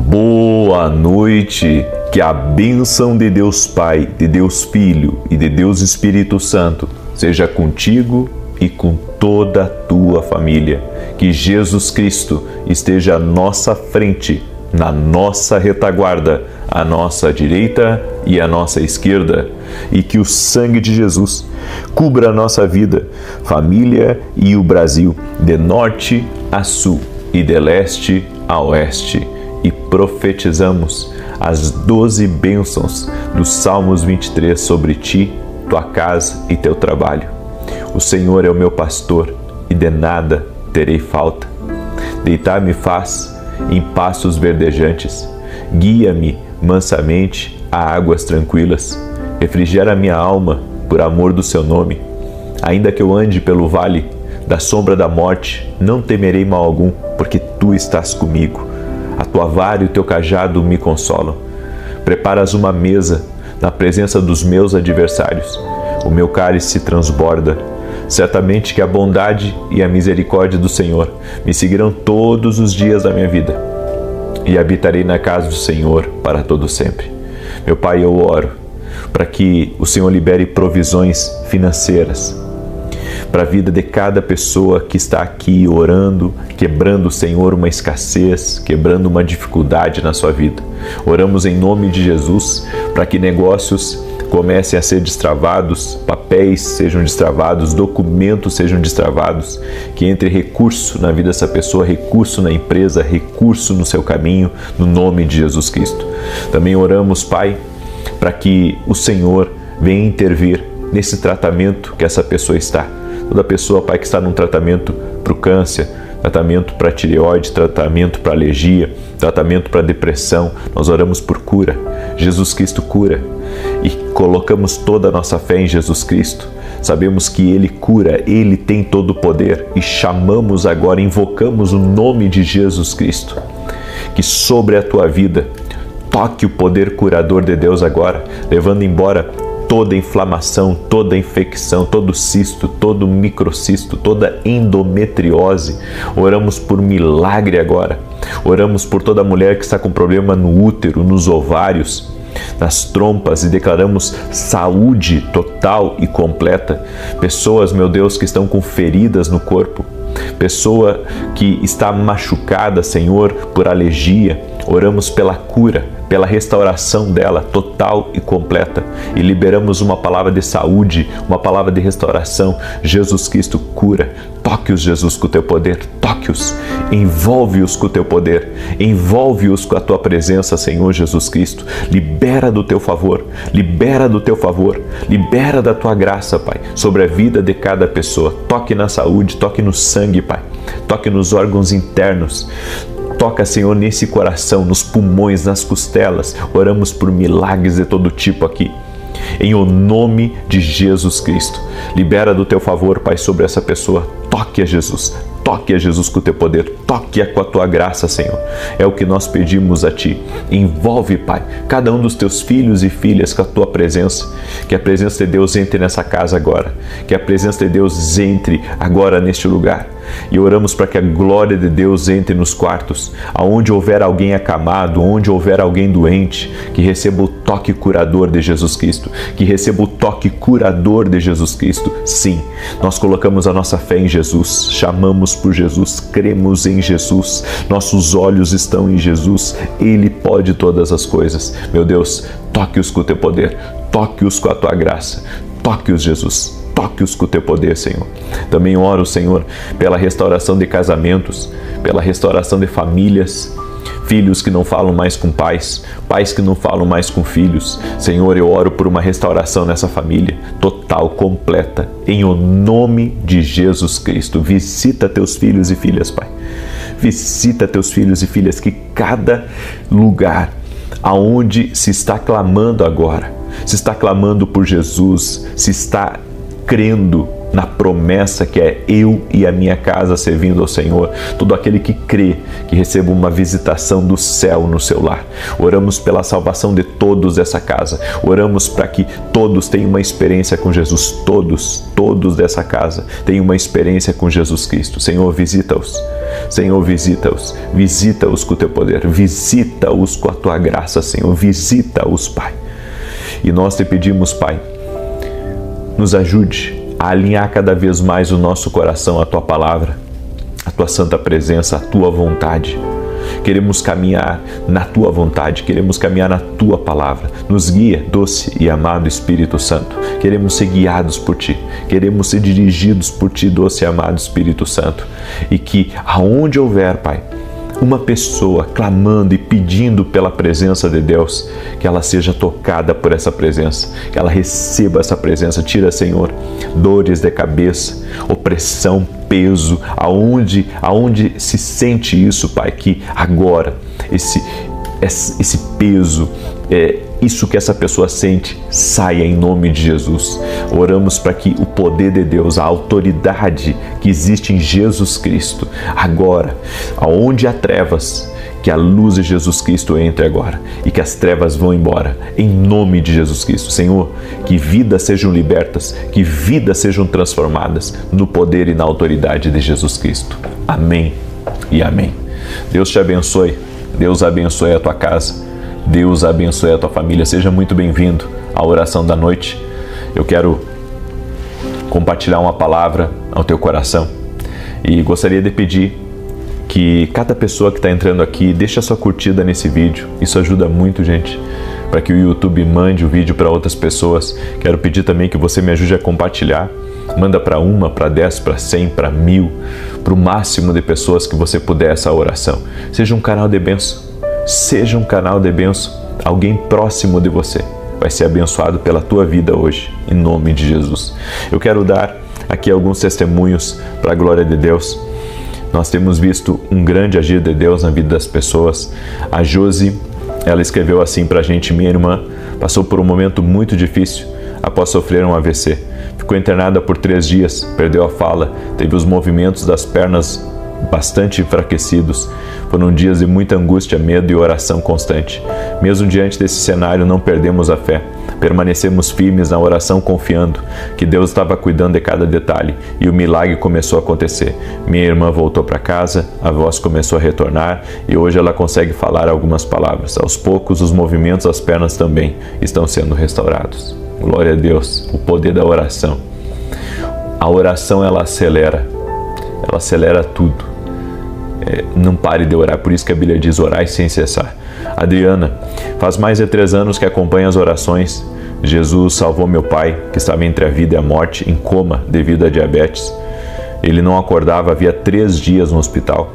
Boa noite, que a bênção de Deus Pai, de Deus Filho e de Deus Espírito Santo seja contigo e com toda a tua família. Que Jesus Cristo esteja à nossa frente, na nossa retaguarda, à nossa direita e à nossa esquerda, e que o sangue de Jesus cubra a nossa vida, família e o Brasil, de norte a sul e de leste a oeste. E profetizamos as 12 bênçãos dos Salmos 23 sobre ti, tua casa e teu trabalho. O Senhor é o meu pastor e de nada terei falta. Deitar-me faz em pastos verdejantes. Guia-me mansamente a águas tranquilas. Refrigera minha alma por amor do seu nome. Ainda que eu ande pelo vale da sombra da morte, não temerei mal algum, porque tu estás comigo. A tua vara e o teu cajado me consolam. Preparas uma mesa na presença dos meus adversários. O meu cálice transborda. Certamente que a bondade e a misericórdia do Senhor me seguirão todos os dias da minha vida. E habitarei na casa do Senhor para todo sempre. Meu Pai, eu oro para que o Senhor libere provisões financeiras para a vida de cada pessoa que está aqui orando, quebrando, Senhor, uma escassez, quebrando uma dificuldade na sua vida. Oramos em nome de Jesus para que negócios comecem a ser destravados, papéis sejam destravados, documentos sejam destravados, que entre recurso na vida dessa pessoa, recurso na empresa, recurso no seu caminho, no nome de Jesus Cristo. Também oramos, Pai, para que o Senhor venha intervir nesse tratamento que essa pessoa está. Toda pessoa, Pai, que está num tratamento para o câncer, tratamento para tireoide, tratamento para alergia, tratamento para depressão, nós oramos por cura. Jesus Cristo cura e colocamos toda a nossa fé em Jesus Cristo. Sabemos que Ele cura, Ele tem todo o poder e chamamos agora, invocamos o nome de Jesus Cristo. Que sobre a tua vida toque o poder curador de Deus agora, levando embora toda inflamação, toda infecção, todo cisto, todo microcisto, toda endometriose. Oramos por milagre agora. Oramos por toda mulher que está com problema no útero, nos ovários, nas trompas, e declaramos saúde total e completa. Pessoas, meu Deus, que estão com feridas no corpo. Pessoa que está machucada, Senhor, por alergia. Oramos pela cura, pela restauração dela total e completa, e liberamos uma palavra de saúde, uma palavra de restauração. Jesus Cristo cura. Toque-os, Jesus, com o teu poder, toque-os, envolve-os com o teu poder, envolve-os com a tua presença, Senhor Jesus Cristo. Libera do teu favor, libera do teu favor, libera da tua graça, Pai, sobre a vida de cada pessoa. Toque na saúde, toque no sangue, Pai, toque nos órgãos internos. Toca, Senhor, nesse coração, nos pulmões, nas costelas. Oramos por milagres de todo tipo aqui. Em o nome de Jesus Cristo. Libera do teu favor, Pai, sobre essa pessoa. Toque a Jesus. Toque a Jesus com o teu poder. Toque-a com a tua graça, Senhor. É o que nós pedimos a ti. Envolve, Pai, cada um dos teus filhos e filhas com a tua presença. Que a presença de Deus entre nessa casa agora. Que a presença de Deus entre agora neste lugar. E oramos para que a glória de Deus entre nos quartos, aonde houver alguém acamado, onde houver alguém doente, que receba o toque curador de Jesus Cristo, que receba o toque curador de Jesus Cristo. Sim, nós colocamos a nossa fé em Jesus, chamamos por Jesus, cremos em Jesus, nossos olhos estão em Jesus, Ele pode todas as coisas. Meu Deus, toque-os com o teu poder, toque-os com a tua graça, toque-os, Jesus. Toque-os com o teu poder, Senhor. Também oro, Senhor, pela restauração de casamentos, pela restauração de famílias, filhos que não falam mais com pais, pais que não falam mais com filhos. Senhor, eu oro por uma restauração nessa família, total, completa, em o nome de Jesus Cristo. Visita teus filhos e filhas, Pai. Visita teus filhos e filhas, que cada lugar aonde se está clamando agora, se está clamando por Jesus, se está crendo na promessa que é eu e a minha casa servindo ao Senhor. Todo aquele que crê, que receba uma visitação do céu no seu lar. Oramos pela salvação de todos dessa casa. Oramos para que todos tenham uma experiência com Jesus. Todos dessa casa tenham uma experiência com Jesus Cristo. Senhor, visita-os. Senhor, visita-os. Visita-os com o teu poder. Visita-os com a tua graça, Senhor. Visita-os, Pai. E nós te pedimos, Pai, nos ajude a alinhar cada vez mais o nosso coração à Tua Palavra, à Tua Santa Presença, à Tua vontade. Queremos caminhar na Tua vontade, queremos caminhar na Tua Palavra. Nos guia, doce e amado Espírito Santo. Queremos ser guiados por Ti, queremos ser dirigidos por Ti, doce e amado Espírito Santo. E que aonde houver, Pai, uma pessoa clamando e pedindo pela presença de Deus, que ela seja tocada por essa presença, que ela receba essa presença. Tira, Senhor, dores de cabeça, opressão, peso, aonde se sente isso, Pai, que agora esse peso, isso que essa pessoa sente, saia em nome de Jesus. Oramos para que o poder de Deus, a autoridade que existe em Jesus Cristo, agora, aonde há trevas, que a luz de Jesus Cristo entre agora e que as trevas vão embora, em nome de Jesus Cristo. Senhor, que vidas sejam libertas, que vidas sejam transformadas no poder e na autoridade de Jesus Cristo. Amém e amém. Deus te abençoe, Deus abençoe a tua casa, Deus abençoe a tua família. Seja muito bem-vindo à oração da noite. Eu quero compartilhar uma palavra ao teu coração e gostaria de pedir que cada pessoa que está entrando aqui deixe a sua curtida nesse vídeo. Isso ajuda muito, gente, para que o YouTube mande o vídeo para outras pessoas. Quero pedir também que você me ajude a compartilhar. Manda para 1, para 10, para 100, para 1000, para o máximo de pessoas que você puder essa oração. Seja um canal de bênção. Seja um canal de bênção. Alguém próximo de você vai ser abençoado pela tua vida hoje, em nome de Jesus. Eu quero dar aqui alguns testemunhos para a glória de Deus. Nós temos visto um grande agir de Deus na vida das pessoas. A Josi, ela escreveu assim para a gente: minha irmã passou por um momento muito difícil após sofrer um AVC. Ficou internada por 3 dias, perdeu a fala, teve os movimentos das pernas bastante enfraquecidos. Foram dias de muita angústia, medo e oração constante. Mesmo diante desse cenário, não perdemos a fé. Permanecemos firmes na oração, confiando que Deus estava cuidando de cada detalhe, e o milagre começou a acontecer. Minha irmã voltou para casa, a voz começou a retornar e hoje ela consegue falar algumas palavras. Aos poucos, os movimentos das pernas também estão sendo restaurados. Glória a Deus, o poder da oração. A oração, ela acelera tudo. Não pare de orar, por isso que a Bíblia diz: orai sem cessar. Adriana, faz mais de 3 anos que acompanha as orações. Jesus salvou meu pai, que estava entre a vida e a morte, em coma devido à diabetes. Ele não acordava, havia 3 dias no hospital.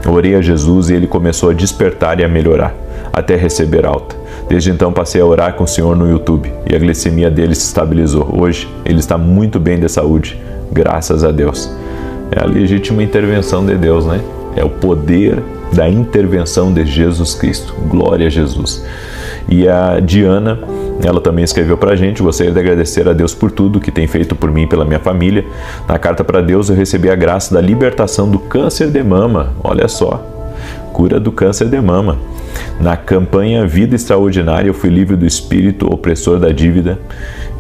Eu orei a Jesus e ele começou a despertar e a melhorar, até receber alta. Desde então passei a orar com o Senhor no YouTube e a glicemia dele se estabilizou. Hoje ele está muito bem de saúde, graças a Deus. É a legítima intervenção de Deus, né? É o poder da intervenção de Jesus Cristo. Glória a Jesus. E a Diana, ela também escreveu para a gente: gostaria de agradecer a Deus por tudo que tem feito por mim e pela minha família. Na carta para Deus eu recebi a graça da libertação do câncer de mama. Olha só, cura do câncer de mama. Na campanha Vida Extraordinária eu fui livre do espírito opressor da dívida.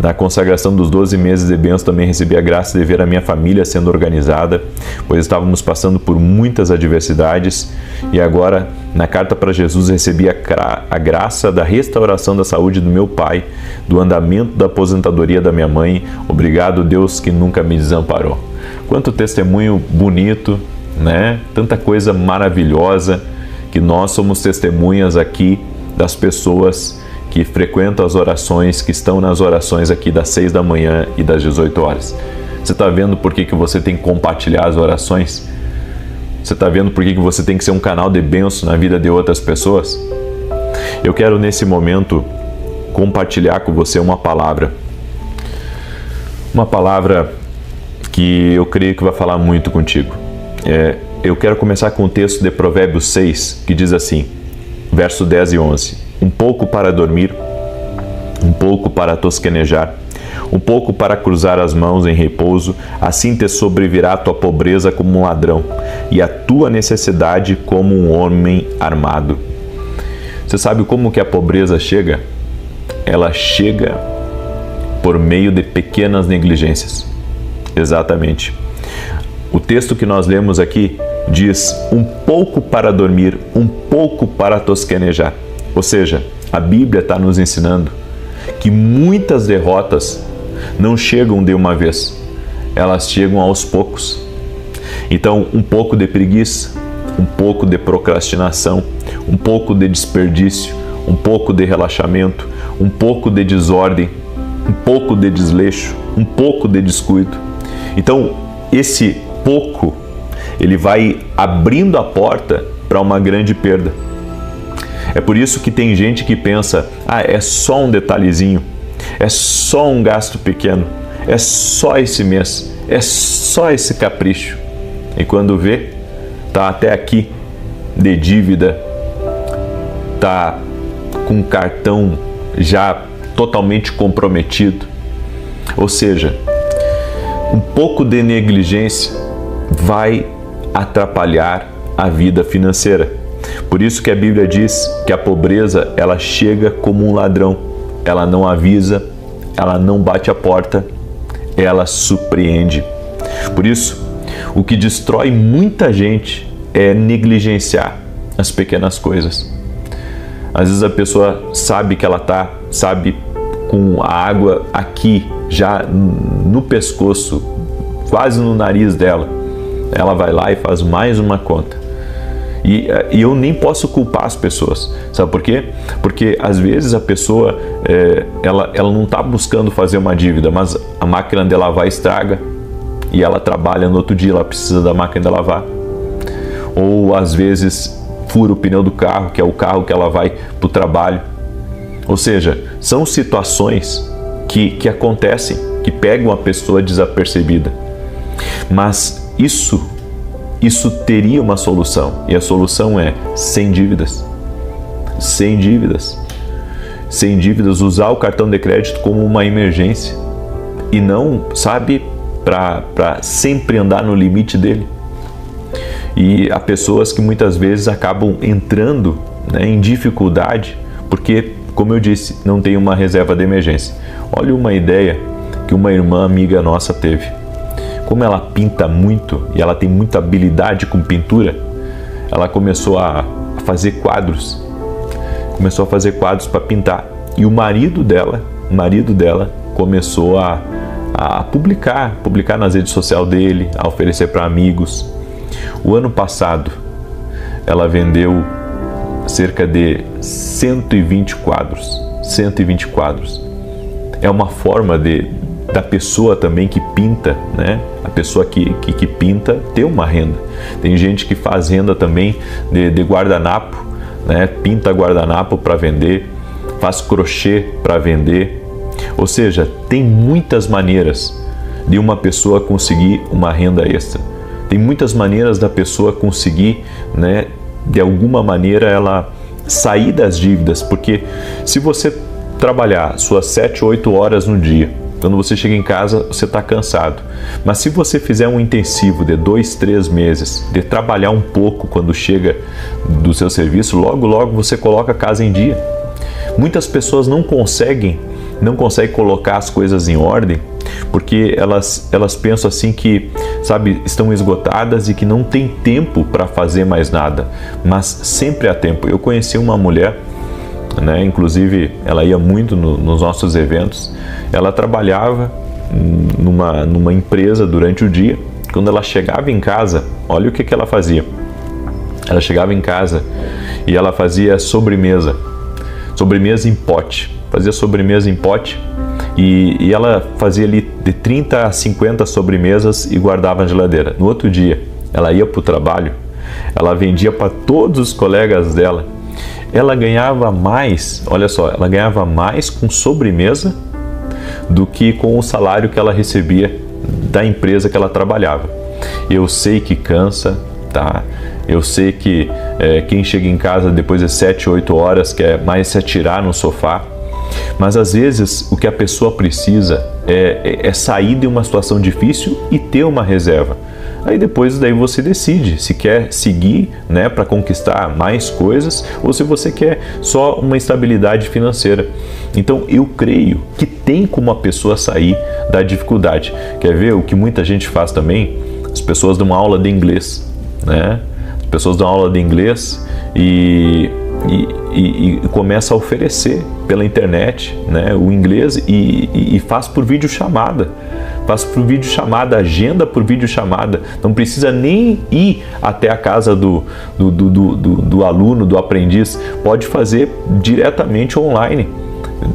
Na consagração dos 12 meses de bênção também recebi a graça de ver a minha família sendo organizada, pois estávamos passando por muitas adversidades. E agora, na carta para Jesus, recebi a graça da restauração da saúde do meu pai, do andamento da aposentadoria da minha mãe. Obrigado, Deus, que nunca me desamparou. Quanto testemunho bonito, né? Tanta coisa maravilhosa, que nós somos testemunhas aqui das pessoas que frequentam as orações, que estão nas orações aqui das 6 da manhã e das 18 horas. Você está vendo por que você tem que compartilhar as orações? Você está vendo por que você tem que ser um canal de bênção na vida de outras pessoas? Eu quero nesse momento compartilhar com você uma palavra que eu creio que vai falar muito contigo. Eu quero começar com o texto de Provérbios 6, que diz assim, verso 10 e 11. Um pouco para dormir, um pouco para tosquenejar, um pouco para cruzar as mãos em repouso, assim te sobrevirá a tua pobreza como um ladrão, e a tua necessidade como um homem armado. Você sabe como que a pobreza chega? Ela chega por meio de pequenas negligências. Exatamente. O texto que nós lemos aqui diz um pouco para dormir, um pouco para tosquenejar. Ou seja, a Bíblia está nos ensinando que muitas derrotas não chegam de uma vez, elas chegam aos poucos. Então, um pouco de preguiça, um pouco de procrastinação, um pouco de desperdício, um pouco de relaxamento, um pouco de desordem, um pouco de desleixo, um pouco de descuido. Então, esse pouco, ele vai abrindo a porta para uma grande perda. É por isso que tem gente que pensa, é só um detalhezinho, é só um gasto pequeno, é só esse mês, é só esse capricho. E quando vê, tá até aqui de dívida, tá com o cartão já totalmente comprometido. Ou seja, um pouco de negligência vai atrapalhar a vida financeira. Por isso que a Bíblia diz que a pobreza, ela chega como um ladrão. Ela não avisa, ela não bate a porta, ela surpreende. Por isso, o que destrói muita gente é negligenciar as pequenas coisas. Às vezes a pessoa sabe que ela sabe, com a água aqui, já no pescoço, quase no nariz dela. Ela vai lá e faz mais uma conta. E eu nem posso culpar as pessoas. Sabe por quê? Porque às vezes a pessoa, ela não está buscando fazer uma dívida, mas a máquina de lavar estraga e ela trabalha no outro dia, ela precisa da máquina de lavar. Ou às vezes fura o pneu do carro, que é o carro que ela vai para o trabalho. Ou seja, são situações que acontecem, que pegam a pessoa desapercebida. Mas isso teria uma solução, e a solução é sem dívidas. Sem dívidas. Sem dívidas, usar o cartão de crédito como uma emergência e não, para sempre andar no limite dele. E há pessoas que muitas vezes acabam entrando, em dificuldade porque, como eu disse, não tem uma reserva de emergência. Olha uma ideia que uma irmã amiga nossa teve. Como ela pinta muito e ela tem muita habilidade com pintura, ela começou a fazer quadros. Começou a fazer quadros para pintar. E o marido dela começou a publicar nas redes sociais dele, a oferecer para amigos. O ano passado, ela vendeu cerca de 120 quadros. 120 quadros. É uma forma da pessoa também que pinta, A pessoa que pinta ter uma renda. Tem gente que faz renda também de guardanapo, Pinta guardanapo para vender, faz crochê para vender. Ou seja, tem muitas maneiras de uma pessoa conseguir uma renda extra. Tem muitas maneiras da pessoa conseguir, de alguma maneira, ela sair das dívidas. Porque se você trabalhar suas 7, 8 horas no dia, quando você chega em casa, você está cansado. Mas se você fizer um intensivo de 2, 3 meses, de trabalhar um pouco quando chega do seu serviço, logo você coloca a casa em dia. Muitas pessoas não conseguem colocar as coisas em ordem, porque elas pensam assim que, estão esgotadas e que não tem tempo para fazer mais nada. Mas sempre há tempo. Eu conheci uma mulher, inclusive ela ia muito nos nossos eventos. Ela trabalhava numa empresa durante o dia. Quando ela chegava em casa, olha o que ela fazia. Ela chegava em casa e ela fazia sobremesa em pote. Fazia sobremesa em pote e ela fazia ali de 30 a 50 sobremesas e guardava na geladeira. No outro dia, ela ia para o trabalho, ela vendia para todos os colegas dela. Ela ganhava mais, olha só, ela ganhava mais com sobremesa do que com o salário que ela recebia da empresa que ela trabalhava. Eu sei que cansa, tá? Eu sei que quem chega em casa depois de 7, 8 horas quer mais se atirar no sofá, Mas às vezes o que a pessoa precisa é sair de uma situação difícil e ter uma reserva. Aí depois você decide se quer seguir, né, para conquistar mais coisas ou se você quer só uma estabilidade financeira. Então eu creio que tem como a pessoa sair da dificuldade. Quer ver o que muita gente faz também? As pessoas dão aula de inglês, né? As pessoas dão aula de inglês e começa a oferecer pela internet, né, o inglês e faz por videochamada. Faz por videochamada, agenda por videochamada. Não precisa nem ir até a casa do aluno, do aprendiz. Pode fazer diretamente online.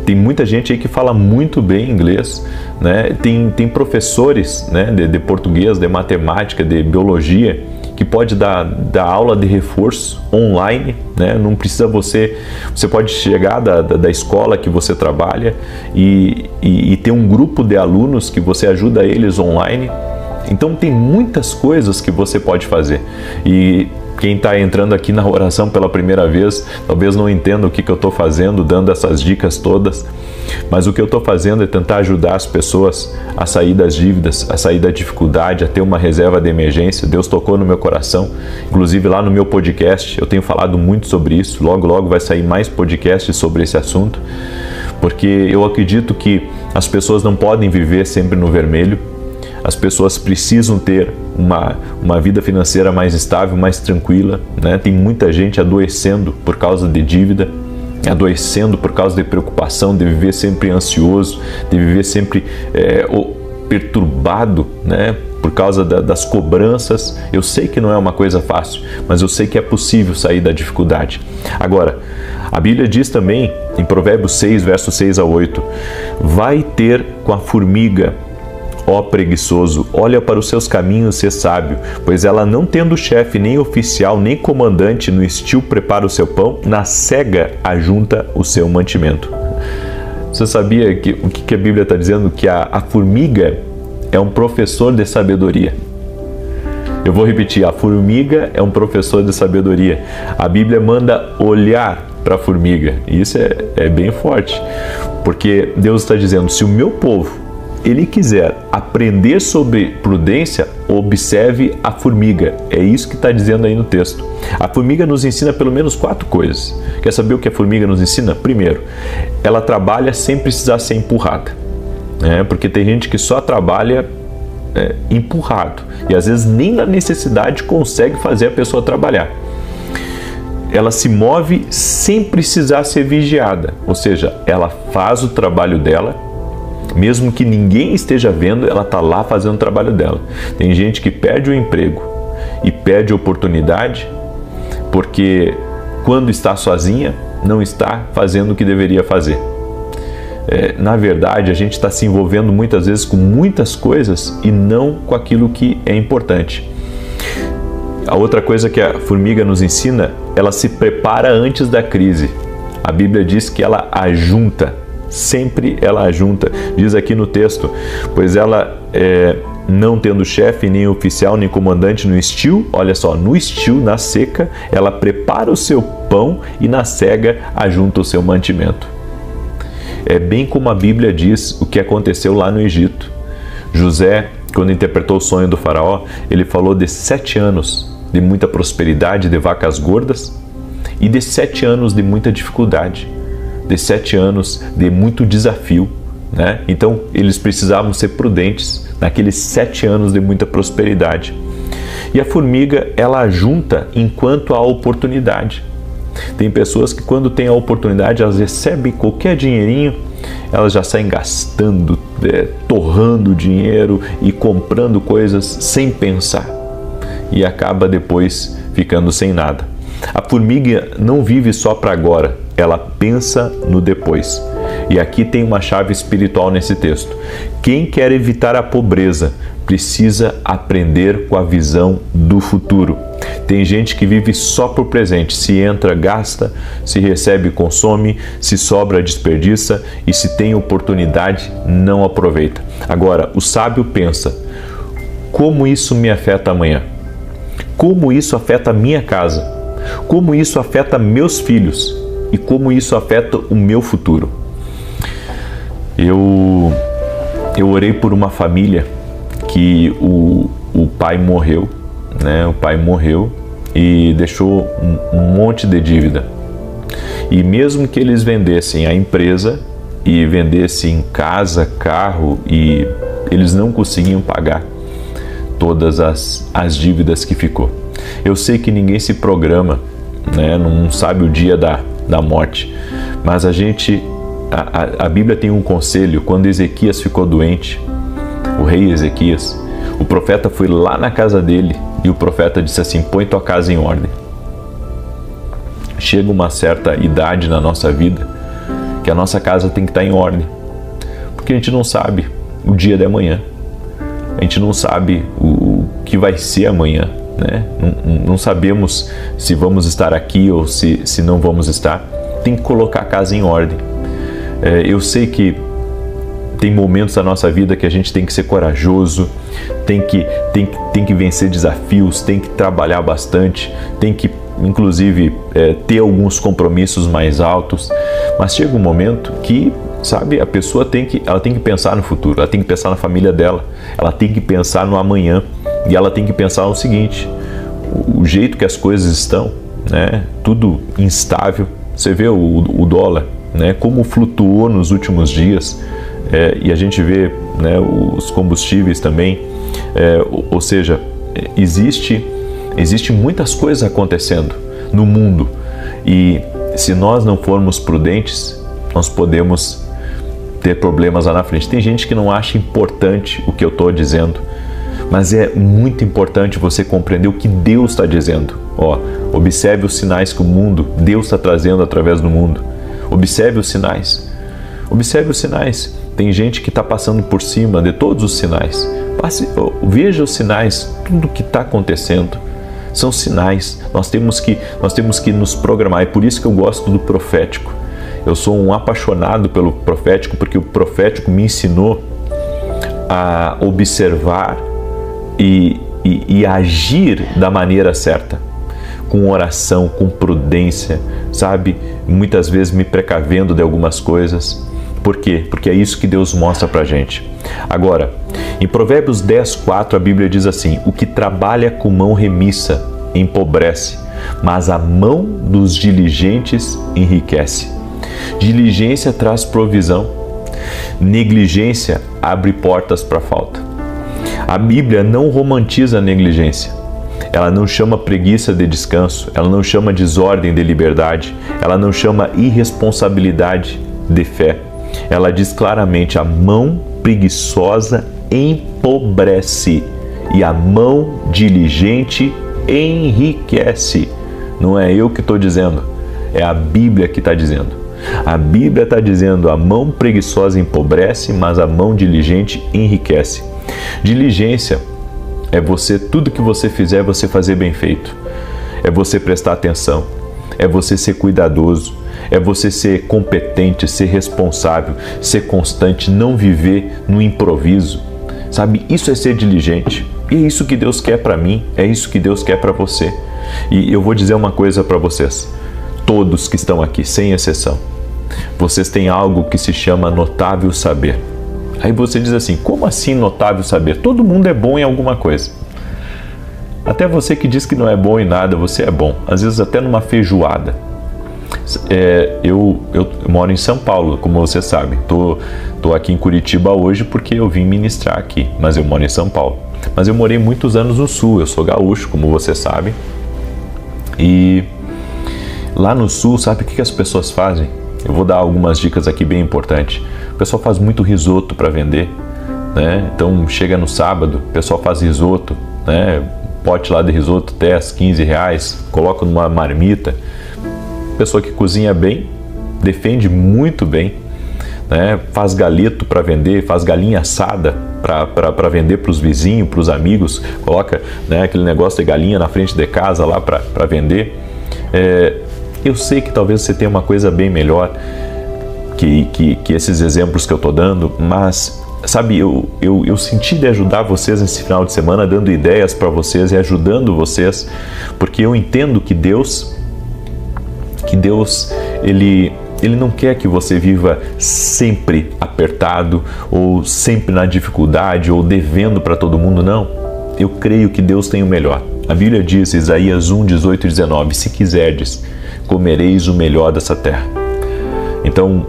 Tem muita gente aí que fala muito bem inglês, né? Tem professores, né, de português, de matemática, de biologia, que pode dar aula de reforço online, né? Não precisa você pode chegar da escola que você trabalha e ter um grupo de alunos que você ajuda eles online. Então tem muitas coisas que você pode fazer. E quem está entrando aqui na oração pela primeira vez, talvez não entenda o que eu estou fazendo, dando essas dicas todas, mas o que eu estou fazendo é tentar ajudar as pessoas a sair das dívidas, a sair da dificuldade, a ter uma reserva de emergência. Deus tocou no meu coração, inclusive lá no meu podcast, eu tenho falado muito sobre isso, logo vai sair mais podcasts sobre esse assunto, porque eu acredito que as pessoas não podem viver sempre no vermelho. As pessoas precisam ter uma vida financeira mais estável, mais tranquila, né? Tem muita gente adoecendo por causa de dívida, adoecendo por causa de preocupação, de viver sempre ansioso, de viver sempre perturbado, né? Por causa das cobranças. Eu sei que não é uma coisa fácil, mas eu sei que é possível sair da dificuldade. Agora, a Bíblia diz também, em Provérbios 6, versos 6 a 8, vai ter com a formiga, ó preguiçoso, olha para os seus caminhos, ser sábio, pois ela, não tendo chefe, nem oficial, nem comandante, no estio prepara o seu pão, na cega ajunta o seu mantimento. Você sabia o que a Bíblia está dizendo? Que a formiga é um professor de sabedoria. Eu vou repetir, a formiga é um professor de sabedoria. A Bíblia manda olhar para a formiga, e isso é bem forte, porque Deus está dizendo, se o meu povo ele quiser aprender sobre prudência, observe a formiga. É isso que está dizendo aí no texto. A formiga nos ensina pelo menos 4 coisas. Quer saber o que a formiga nos ensina? Primeiro, ela trabalha sem precisar ser empurrada, né? Porque tem gente que só trabalha empurrado e às vezes nem na necessidade consegue fazer a pessoa trabalhar. Ela se move sem precisar ser vigiada, ou seja, ela faz o trabalho dela. Mesmo que ninguém esteja vendo, ela está lá fazendo o trabalho dela. Tem gente que perde o emprego e perde a oportunidade porque quando está sozinha, não está fazendo o que deveria fazer. Na verdade, a gente está se envolvendo muitas vezes com muitas coisas e não com aquilo que é importante. A outra coisa que a formiga nos ensina, ela se prepara antes da crise. A Bíblia diz que ela ajunta. Sempre ela ajunta. Diz aqui no texto, pois ela, não tendo chefe, nem oficial, nem comandante no estio, olha só, no estio, na seca, ela prepara o seu pão e na cega ajunta o seu mantimento. É bem como a Bíblia diz o que aconteceu lá no Egito. José, quando interpretou o sonho do faraó, ele falou de 7 anos de muita prosperidade, de vacas gordas, e de 7 anos de muita dificuldade. De 7 anos de muito desafio, né? Então eles precisavam ser prudentes naqueles 7 anos de muita prosperidade. E a formiga, ela ajunta enquanto há oportunidade. Tem pessoas que quando tem a oportunidade, elas recebem qualquer dinheirinho, elas já saem gastando, torrando dinheiro e comprando coisas sem pensar. E acaba depois ficando sem nada. A formiga não vive só para agora, ela pensa no depois. E aqui tem uma chave espiritual nesse texto. Quem quer evitar a pobreza precisa aprender com a visão do futuro. Tem gente que vive só por presente. Se entra, gasta. Se recebe, consome. Se sobra, desperdiça. E se tem oportunidade, não aproveita. Agora, o sábio pensa: como isso me afeta amanhã? Como isso afeta a minha casa? Como isso afeta meus filhos? E como isso afeta o meu futuro? Eu orei por uma família que o pai morreu, né? O pai morreu e deixou um monte de dívida. E mesmo que eles vendessem a empresa e vendessem casa, carro, e eles não conseguiam pagar todas as dívidas que ficou. Eu sei que ninguém se programa, né? Não sabe o dia da morte, mas a Bíblia tem um conselho. Quando Ezequias ficou doente, o rei Ezequias, o profeta foi lá na casa dele e o profeta disse assim: põe tua casa em ordem. Chega uma certa idade na nossa vida que a nossa casa tem que estar em ordem, porque a gente não sabe o dia de amanhã, a gente não sabe o que vai ser amanhã, né? Não sabemos se vamos estar aqui ou se não vamos estar. Tem que colocar a casa em ordem. Eu sei que tem momentos da nossa vida que a gente tem que ser corajoso, tem que vencer desafios, tem que trabalhar bastante, tem que, inclusive, ter alguns compromissos mais altos, mas chega um momento que, sabe, a pessoa tem que pensar no futuro, ela tem que pensar na família dela, ela tem que pensar no amanhã, e ela tem que pensar no seguinte: o jeito que as coisas estão, né, tudo instável. Você vê o dólar, né, como flutuou nos últimos dias, e a gente vê, né, os combustíveis também, ou seja, existe muitas coisas acontecendo no mundo, e se nós não formos prudentes, nós podemos ter problemas lá na frente. Tem gente que não acha importante o que eu estou dizendo, mas é muito importante você compreender o que Deus está dizendo. Observe os sinais que o mundo, Deus está trazendo através do mundo. Observe os sinais. Observe os sinais. Tem gente que está passando por cima de todos os sinais. Veja os sinais, tudo que está acontecendo. São sinais. Nós temos que nos programar. É por isso que eu gosto do profético. Eu sou um apaixonado pelo profético, porque o profético me ensinou a observar e agir da maneira certa, com oração, com prudência, sabe? Muitas vezes me precavendo de algumas coisas. Por quê? Porque é isso que Deus mostra pra gente. Agora, em Provérbios 10:4, a Bíblia diz assim: o que trabalha com mão remissa empobrece, mas a mão dos diligentes enriquece. Diligência traz provisão, negligência abre portas para falta. A Bíblia não romantiza a negligência. Ela não chama preguiça de descanso, ela não chama desordem de liberdade, ela não chama irresponsabilidade de fé. Ela diz claramente: a mão preguiçosa empobrece e a mão diligente enriquece. Não é eu que estou dizendo, é a Bíblia que está dizendo. A Bíblia está dizendo: a mão preguiçosa empobrece, mas a mão diligente enriquece. Diligência é tudo que você fizer, você fazer bem feito. É você prestar atenção, é você ser cuidadoso, é você ser competente, ser responsável, ser constante, não viver no improviso. Sabe, isso é ser diligente. E é isso que Deus quer para mim, é isso que Deus quer para você. E eu vou dizer uma coisa para vocês, todos que estão aqui, sem exceção. Vocês têm algo que se chama notável saber. Aí você diz assim: como assim notável saber? Todo mundo é bom em alguma coisa. Até você que diz que não é bom em nada, você é bom. Às vezes até numa feijoada. Eu moro em São Paulo, como você sabe. Tô aqui em Curitiba hoje porque eu vim ministrar aqui, mas eu moro em São Paulo. Mas eu morei muitos anos no Sul, eu sou gaúcho, como você sabe. E lá no Sul, sabe o que as pessoas fazem? Eu vou dar algumas dicas aqui bem importantes. O pessoal faz muito risoto para vender, né? Então chega no sábado, o pessoal faz risoto, né? Pote lá de risoto, 10, 15 reais, coloca numa marmita. Pessoa que cozinha bem, defende muito bem, né? Faz galeto para vender, faz galinha assada para vender para os vizinhos, para os amigos, coloca, né, aquele negócio de galinha na frente de casa lá para vender. Eu sei que talvez você tenha uma coisa bem melhor que esses exemplos que eu estou dando, mas, sabe, eu senti de ajudar vocês nesse final de semana, dando ideias para vocês e ajudando vocês, porque eu entendo que Deus, ele Ele não quer que você viva sempre apertado ou sempre na dificuldade ou devendo para todo mundo, não. Eu creio que Deus tem o melhor. A Bíblia diz, Isaías 1, 18 e 19, se quiserdes, comereis o melhor dessa terra. Então,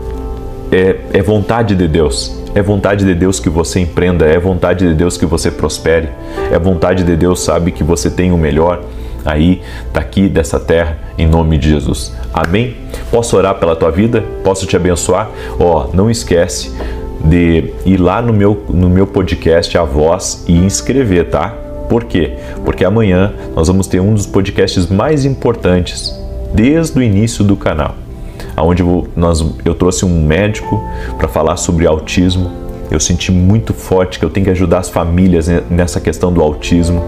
é vontade de Deus. É vontade de Deus que você empreenda, é vontade de Deus que você prospere, é vontade de Deus, sabe, que você tenha o melhor aí, daqui, dessa terra, em nome de Jesus. Amém? Posso orar pela tua vida? Posso te abençoar? Não esquece de ir lá no meu podcast, A Voz, e inscrever, tá? Por quê? Porque amanhã nós vamos ter um dos podcasts mais importantes desde o início do canal, onde eu trouxe um médico para falar sobre autismo. Eu senti muito forte que eu tenho que ajudar as famílias nessa questão do autismo,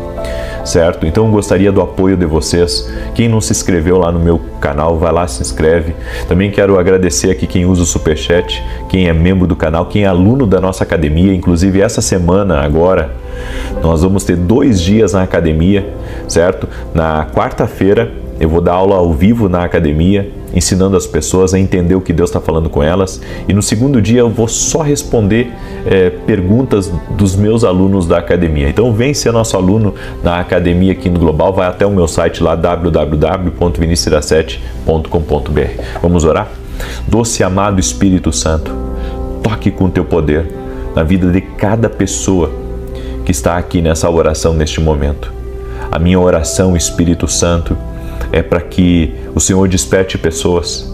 certo? Então eu gostaria do apoio de vocês. Quem não se inscreveu lá no meu canal, vai lá, se inscreve. Também quero agradecer aqui quem usa o Superchat, quem é membro do canal, quem é aluno da nossa academia. Inclusive essa semana agora, nós vamos ter 2 dias na academia, certo? Na quarta-feira eu vou dar aula ao vivo na academia, ensinando as pessoas a entender o que Deus está falando com elas. E no segundo dia eu vou só responder perguntas dos meus alunos da academia. Então vem ser nosso aluno na academia aqui no Global, vai até o meu site lá, www.vinicius17.com.br. Vamos orar? Doce e amado Espírito Santo, toque com teu poder na vida de cada pessoa que está aqui nessa oração neste momento. A minha oração, Espírito Santo, é para que o Senhor desperte pessoas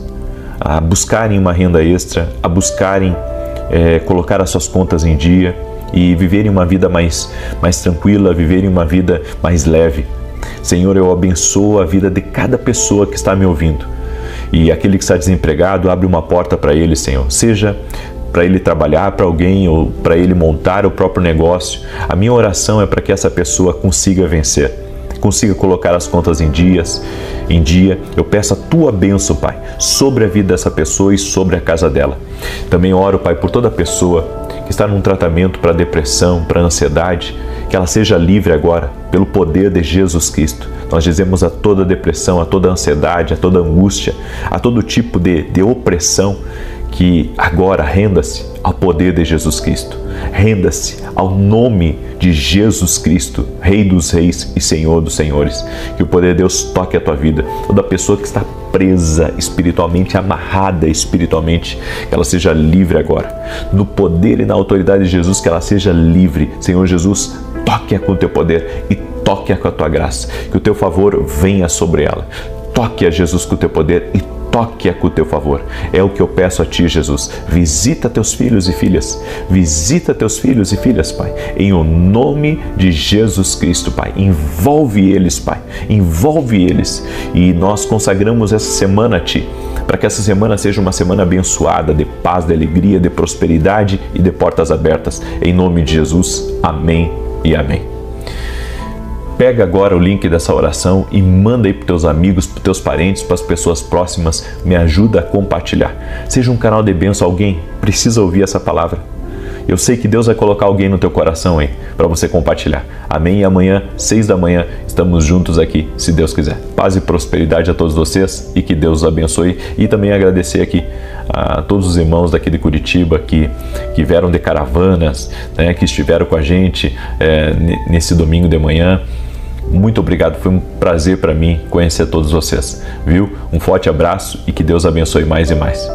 a buscarem uma renda extra, a buscarem colocar as suas contas em dia e viverem uma vida mais tranquila, viverem uma vida mais leve. Senhor, eu abençoo a vida de cada pessoa que está me ouvindo. E aquele que está desempregado, abre uma porta para ele, Senhor. Seja para ele trabalhar para alguém ou para ele montar o próprio negócio. A minha oração é para que essa pessoa consiga vencer, consiga colocar as contas em dia. Eu peço a tua bênção, Pai, sobre a vida dessa pessoa e sobre a casa dela. Também oro, Pai, por toda pessoa que está num tratamento para depressão, para ansiedade, que ela seja livre agora, pelo poder de Jesus Cristo. Nós dizemos a toda depressão, a toda ansiedade, a toda angústia, a todo tipo de opressão, que agora renda-se ao poder de Jesus Cristo. Renda-se ao nome de Jesus Cristo, Rei dos Reis e Senhor dos Senhores. Que o poder de Deus toque a tua vida. Toda pessoa que está presa espiritualmente, amarrada espiritualmente, que ela seja livre agora. No poder e na autoridade de Jesus, que ela seja livre. Senhor Jesus, toque-a com o teu poder e toque-a com a tua graça. Que o teu favor venha sobre ela. Toque a Jesus com o teu poder e toque-a com o teu favor. É o que eu peço a ti, Jesus. Visita teus filhos e filhas. Visita teus filhos e filhas, Pai. Em o nome de Jesus Cristo, Pai. Envolve eles, Pai. Envolve eles. E nós consagramos essa semana a ti, para que essa semana seja uma semana abençoada, de paz, de alegria, de prosperidade e de portas abertas. Em nome de Jesus. Amém e amém. Pega agora o link dessa oração e manda aí para os teus amigos, para os teus parentes, para as pessoas próximas. Me ajuda a compartilhar. Seja um canal de bênção, alguém precisa ouvir essa palavra. Eu sei que Deus vai colocar alguém no teu coração aí para você compartilhar. Amém? E amanhã, 6 da manhã, estamos juntos aqui, se Deus quiser. Paz e prosperidade a todos vocês e que Deus os abençoe. E também agradecer aqui a todos os irmãos daqui de Curitiba que vieram de caravanas, né, que estiveram com a gente nesse domingo de manhã. Muito obrigado, foi um prazer para mim conhecer todos vocês, viu? Um forte abraço e que Deus abençoe mais e mais.